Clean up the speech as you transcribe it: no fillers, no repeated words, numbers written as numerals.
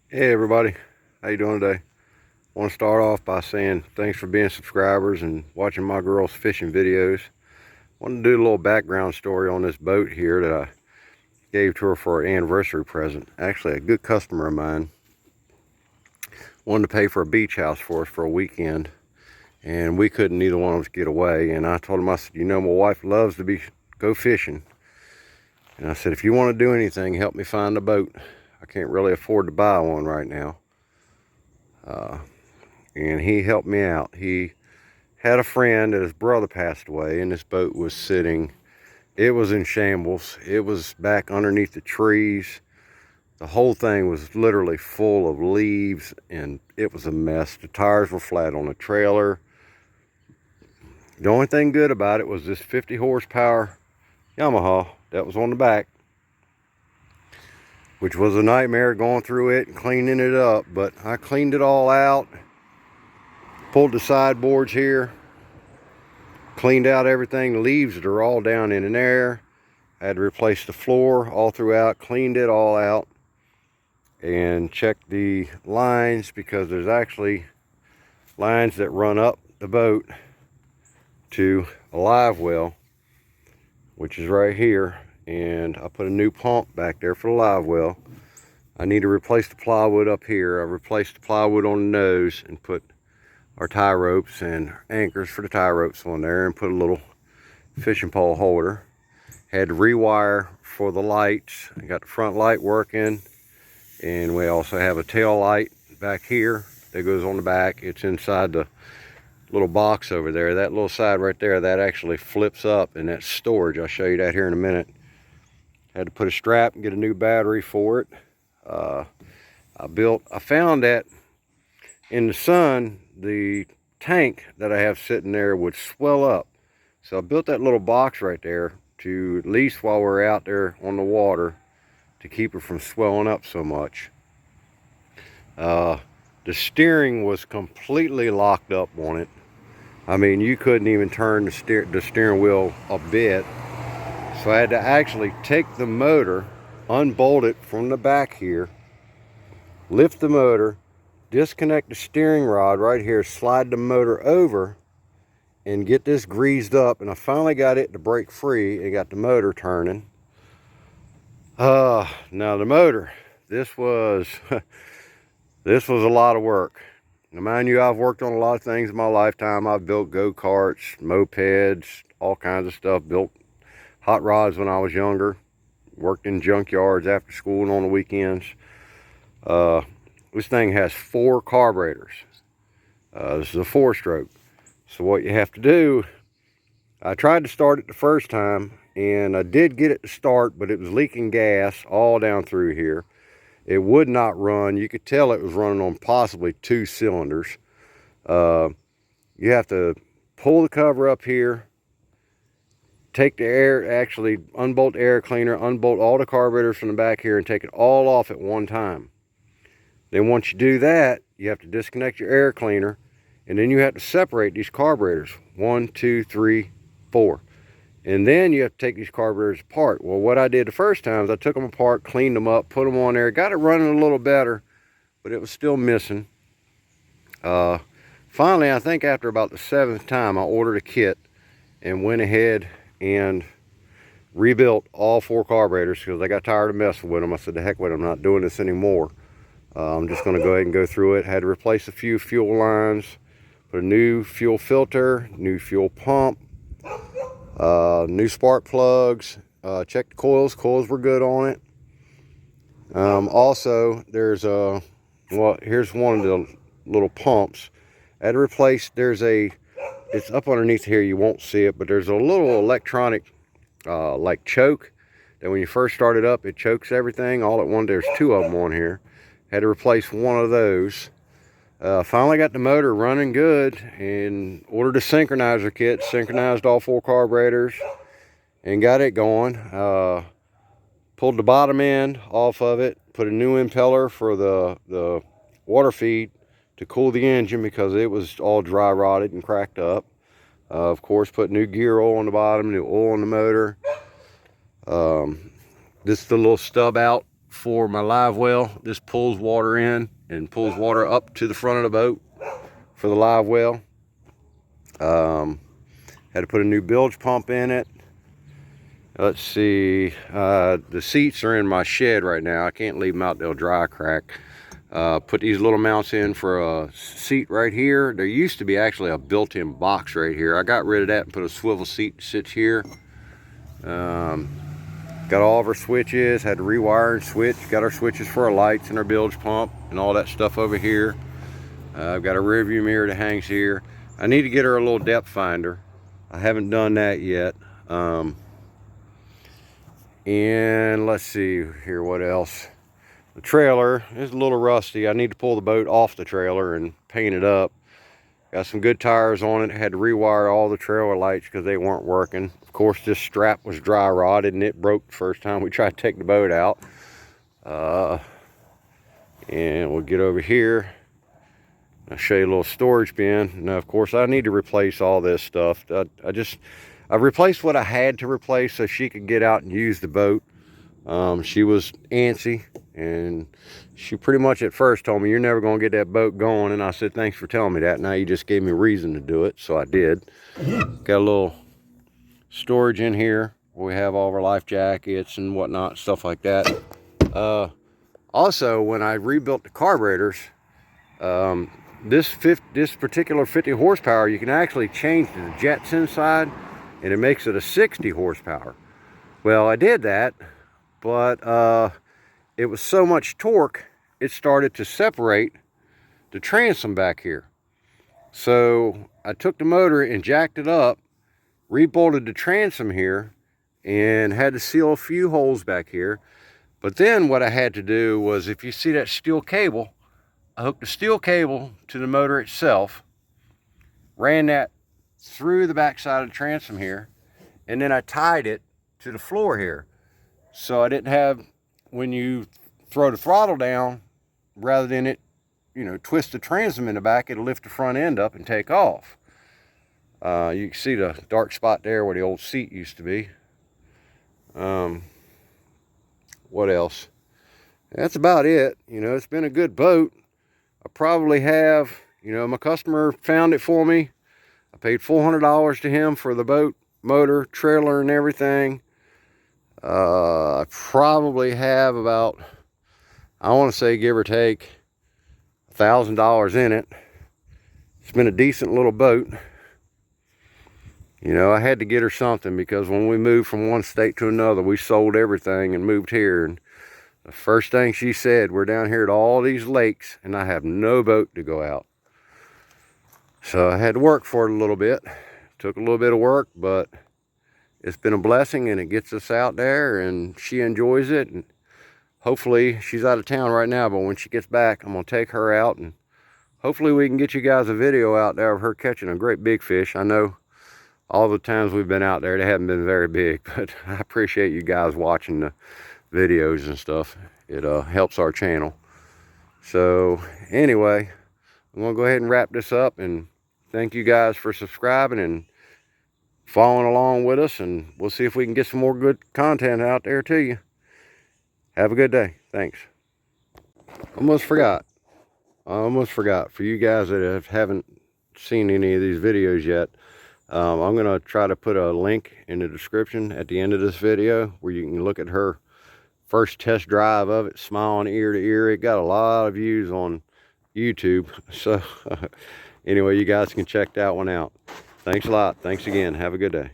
Hey everybody, how you doing today? I want to start off by saying thanks for being subscribers and watching my girls fishing videos. Wanted to do a little background story on this boat here that I gave to her for her anniversary present. Actually, a good customer of mine wanted to pay for a beach house for us for a weekend, and we couldn't neither one of us get away. And I told him, I said, my wife loves to go fishing, and I said, if you want to do anything, help me find a boat. I can't really afford to buy one right now. And he helped me out. He had a friend that his brother passed away, and this boat was sitting. It was in shambles. It was back underneath the trees. The whole thing was literally full of leaves, and it was a mess. The tires were flat on the trailer. The only thing good about it was this 50 horsepower Yamaha that was on the back, which was a nightmare going through it and cleaning it up. But I cleaned it all out, pulled the sideboards here, cleaned out everything. The leaves that are all down in there. I had to replace the floor all throughout, cleaned it all out, and checked the lines, because there's actually lines that run up the boat to a live well, which is right here. And I put a new pump back there for the live well. I need to replace the plywood up here. I replaced the plywood on the nose and put our tie ropes and anchors for the tie ropes on there, and put a little fishing pole holder. Had to rewire for the lights. I got the front light working, and we also have a tail light back here that goes on the back. It's inside the little box over there. That little side right there, that actually flips up, and that's storage. I'll show you that here in a minute. Had to put a strap and get a new battery for it. I found that in the sun, the tank that I have sitting there would swell up. So I built that little box right there to, at least while we're out there on the water, to keep it from swelling up so much. The steering was completely locked up on it. I mean, you couldn't even turn the steering wheel a bit. So I had to actually take the motor, unbolt it from the back here, lift the motor, disconnect the steering rod right here, slide the motor over, and get this greased up. And I finally got it to break free and got the motor turning. Now the motor, this was this was a lot of work. Now mind you, I've worked on a lot of things in my lifetime. I've built go-karts, mopeds, all kinds of stuff. Built hot rods when I was younger. Worked in junkyards after school and on the weekends. This thing has 4 carburetors. This is a 4-stroke. So what you have to do, I tried to start it the first time, and I did get it to start, but it was leaking gas all down through here. It would not run. You could tell it was running on possibly 2 cylinders. You have to pull the cover up here, take the air, actually unbolt the air cleaner, unbolt all the carburetors from the back here, and take it all off at one time. Then once you do that, you have to disconnect your air cleaner, and then you have to separate these carburetors. 1, 2, 3, 4. And then you have to take these carburetors apart. Well, what I did the first time is I took them apart, cleaned them up, put them on there, got it running a little better, but it was still missing. Finally, I think after about the 7th time, I ordered a kit and went ahead and rebuilt all 4 carburetors, because I got tired of messing with them. I said, the heck with it, I'm not doing this anymore. I'm just going to go ahead and go through it. Had to replace a few fuel lines, put a new fuel filter, new fuel pump, new spark plugs, checked the coils. Coils were good on it. Also, there's here's one of the little pumps. I had to replace, it's up underneath here, you won't see it, but there's a little electronic like choke that when you first start it up, it chokes everything all at once. There's 2 of them on here. Had to replace one of those. Finally got the motor running good and ordered a synchronizer kit. Synchronized all 4 carburetors and got it going. Pulled the bottom end off of it. Put a new impeller for the water feed to cool the engine, because it was all dry rotted and cracked up. Of course, put new gear oil on the bottom, new oil on the motor. This is the little stub out for my live well. This pulls water in and pulls water up to the front of the boat for the live well. Had to put a new bilge pump in it. Let's see, the seats are in my shed right now. I can't leave them out, they'll dry crack. Put these little mounts in for a seat right here. There used to be actually a built-in box right here. I got rid of that and put a swivel seat that sits here. Got all of our switches, had to rewire and switch. Got our switches for our lights and our bilge pump and all that stuff over here. I've got a rear view mirror that hangs here. I need to get her a little depth finder. I haven't done that yet. And let's see here, what else? The trailer is a little rusty. I need to pull the boat off the trailer and paint it up. Got some good tires on it. Had to rewire all the trailer lights because they weren't working. Of course, this strap was dry rotted and it broke the first time we tried to take the boat out. And we'll get over here. I'll show you a little storage bin. Now, of course, I need to replace all this stuff. I replaced what I had to replace so she could get out and use the boat. She was antsy, and she pretty much at first told me, "You're never going to get that boat going." And I said, "Thanks for telling me that. Now you just gave me a reason to do it." So I did. Got a little storage in here where we have all of our life jackets and whatnot, stuff like that. Also, when I rebuilt the carburetors, this particular 50 horsepower, you can actually change the jets inside, and it makes it a 60 horsepower. Well, I did that, but it was so much torque, it started to separate the transom back here. So I took the motor and jacked it up, rebolted the transom here, and had to seal a few holes back here. But then what I had to do was, if you see that steel cable, I hooked the steel cable to the motor itself, ran that through the backside of the transom here, and then I tied it to the floor here. So I didn't have, when you throw the throttle down, rather than it, twist the transom in the back, it'll lift the front end up and take off. You can see the dark spot there where the old seat used to be. What else? That's about it. It's been a good boat. I probably have, my customer found it for me. I paid $400 to him for the boat, motor, trailer, and everything. I probably have about, I want to say, give or take, $1,000 in it. It's been a decent little boat. I had to get her something, because when we moved from one state to another, we sold everything and moved here. And the first thing she said, "We're down here at all these lakes and I have no boat to go out." So I had to work for it a little bit. Took a little bit of work, but it's been a blessing, and it gets us out there, and she enjoys it. And hopefully, she's out of town right now, but when she gets back, I'm going to take her out, and hopefully we can get you guys a video out there of her catching a great big fish. I know all the times we've been out there, they haven't been very big, but I appreciate you guys watching the videos and stuff. It helps our channel. So anyway, I'm going to go ahead and wrap this up, and thank you guys for subscribing and following along with us, and we'll see if we can get some more good content out there to you. Have a good day. Thanks. Almost forgot. I almost forgot. For you guys that haven't seen any of these videos yet, I'm going to try to put a link in the description at the end of this video where you can look at her first test drive of it, smiling ear to ear. It got a lot of views on YouTube. So anyway, you guys can check that one out. Thanks a lot. Thanks again. Have a good day.